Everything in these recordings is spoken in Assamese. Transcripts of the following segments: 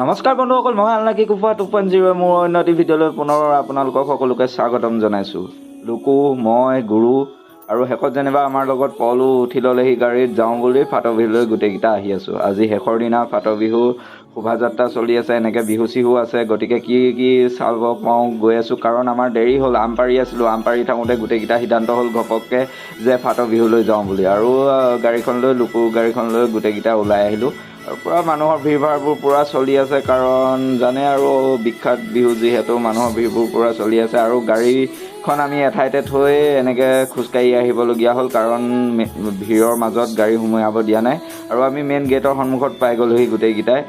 নমস্কাৰ বন্ধুসকল, মই আনলাকি কুফা 2.0 মোৰ অন্য এটি ভিডিঅ'লৈ পুনৰ আপোনালোকক সকলোকে স্বাগতম জনাইছোঁ। লুকু, মই, গুৰু আৰু শেষত যেনিবা আমাৰ লগত পলো উঠি ল'লেহি গাড়ীত যাওঁ বুলি ফাটবিহুলৈ গোটেইকেইটা আহি আছোঁ। আজি শেষৰ দিনা ফাটবিহু শোভাযাত্ৰা চলি আছে, এনেকৈ বিহু চিহু আছে। গতিকে কি চাব পাওঁ গৈ আছোঁ, কাৰণ আমাৰ দেৰি হ'ল। আম পাৰি আছিলোঁ, আম পাৰি থাকোঁতে গোটেইকেইটা সিদ্ধান্ত হ'ল ঘপককৈ যে ফাটবিহুলৈ যাওঁ বুলি, আৰু গাড়ীখন লৈ লুকু গাড়ীখন লৈ গোটেইকেইটা ওলাই আহিলোঁ। আৰু পূৰা মানুহৰ ভিৰ ভাৰবোৰ পূৰা চলি আছে, কাৰণ জানে আৰু বিখ্যাত বিহু যিহেতু মানুহৰ ভিৰবোৰ পূৰা চলি আছে। আৰু গাড়ীখন আমি এঠাইতে থৈ এনেকৈ খোজকাঢ়ি আহিবলগীয়া হ'ল, কাৰণ ভিৰৰ মাজত গাড়ী সোমোৱাব দিয়া নাই। আৰু আমি মেইন গেটৰ সন্মুখত পাই গ'লোহি গোটেইকেইটাই।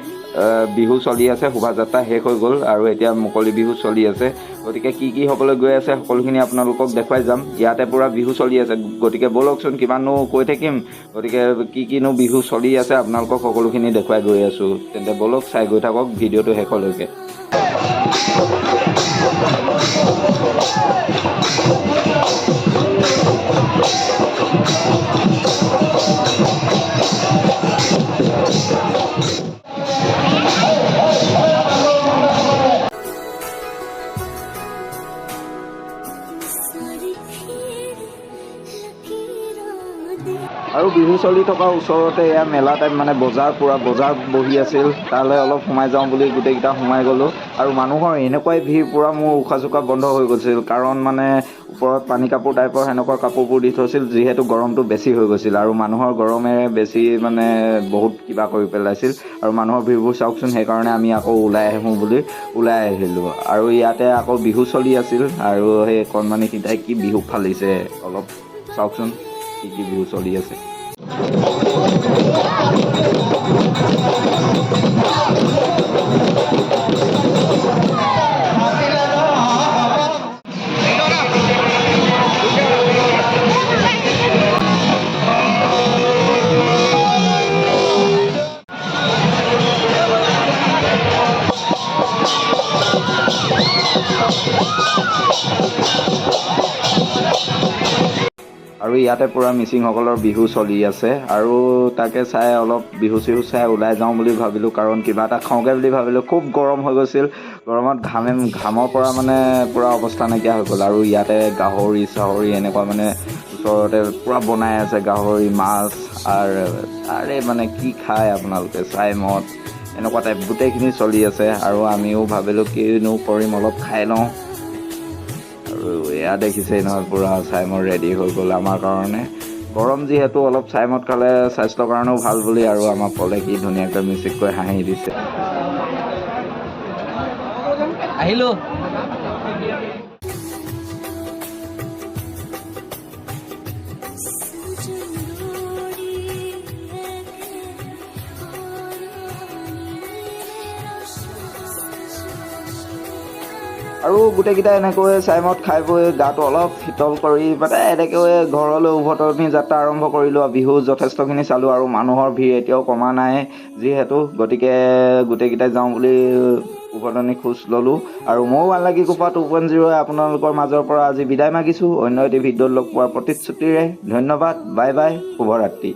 বিহু চলি আছে, শোভাযাত্ৰা শেষ হৈ গ'ল আৰু এতিয়া মুকলি বিহু চলি আছে। গতিকে কি হ'বলৈ গৈ আছে সকলোখিনি আপোনালোকক দেখুৱাই যাম। ইয়াতে পূৰা বিহু চলি আছে, গতিকে ব'লকচোন, কিমাননো কৈ থাকিম। গতিকে কিনো বিহু চলি আছে আপোনালোকক সকলোখিনি দেখুৱাই গৈ আছোঁ। তেন্তে ব'লক, চাই গৈ থাকক ভিডিঅ'টো শেষলৈকে। আৰু বিহু চলি থকা ওচৰতে এয়া মেলা টাইপ, মানে পূৰা বজাৰ বহি আছিল। তালৈ অলপ সোমাই যাওঁ বুলি গোটেইকেইটা সোমাই গ'লোঁ। আৰু মানুহৰ এনেকুৱাই ভিৰ, পূৰা মোৰ উশাহ চোশাহ বন্ধ হৈ গৈছিল, কাৰণ মানে ওপৰত পানী কাপোৰ টাইপৰ সেনেকুৱা কাপোৰবোৰ দি থৈছিল, যিহেতু গৰমটো বেছি হৈ গৈছিল। আৰু মানুহৰ গৰমেৰে বেছি মানে বহুত কিবা কৰি পেলাইছিল। আৰু মানুহৰ ভিৰবোৰ চাওকচোন, সেইকাৰণে আমি আকৌ ওলাই আহোঁ বুলি ওলাই আহিলোঁ। আৰু ইয়াতে আকৌ বিহু চলি আছিল, আৰু সেই কণমানিকেইটাই কি বিহু ফালিছে অলপ চাওকচোন, কি বিহু চলি আছে। আৰু ইয়াতে পূৰা মিচিংসকলৰ বিহু চলি আছে। আৰু তাকে চাই অলপ বিহু চিহু চাই ওলাই যাওঁ বুলি ভাবিলোঁ, কাৰণ কিবা এটা খাওঁগৈ বুলি ভাবিলোঁ। খুব গৰম হৈ গৈছিল, গৰমত ঘামৰ পৰা মানে পূৰা অৱস্থা নাইকিয়া হৈ গ'ল। আৰু ইয়াতে গাহৰি চাহৰি এনেকুৱা মানে ওচৰতে পূৰা বনাই আছে, গাহৰি মাছ আৰে মানে কি খায় আপোনালোকে, চাই মদ এনেকুৱা টাইপ গোটেইখিনি চলি আছে। আৰু আমিও ভাবিলোঁ কিনো কৰিম, অলপ খাই লওঁ। আৰু এয়া দেখিছেই নহয়, পূৰা চাইমদ ৰেডি হৈ গ'ল আমাৰ কাৰণে। গৰম যিহেতু অলপ চাইমদ খালে স্বাস্থ্যৰ কাৰণেও ভাল বুলি, আৰু আমাৰ পলে কি ধুনীয়াকৈ মিচিককৈ হাঁহি দিছে। আহিলোঁ। আৰু গোটেইকেইটা এনেকৈ চাইমদ খাই বৈ গাটো অলপ শীতল কৰি মানে এনেকৈ ঘৰলৈ উভতনি যাত্ৰা আৰম্ভ কৰিলোঁ। বিহু যথেষ্টখিনি চালোঁ, আৰু মানুহৰ ভিৰ এতিয়াও কমা নাই যিহেতু, গতিকে গোটেইকেইটাই যাওঁ বুলি উভতনি খোজ ল'লোঁ। আৰু ময়ো আনলাকি কুফা 2.0 আপোনালোকৰ মাজৰ পৰা আজি বিদায় মাগিছোঁ। অন্য এটি ভিডিঅ'ত লগ পোৱাৰ প্ৰতিশ্ৰুতিৰে ধন্যবাদ, বাই বাই, শুভৰাত্ৰি।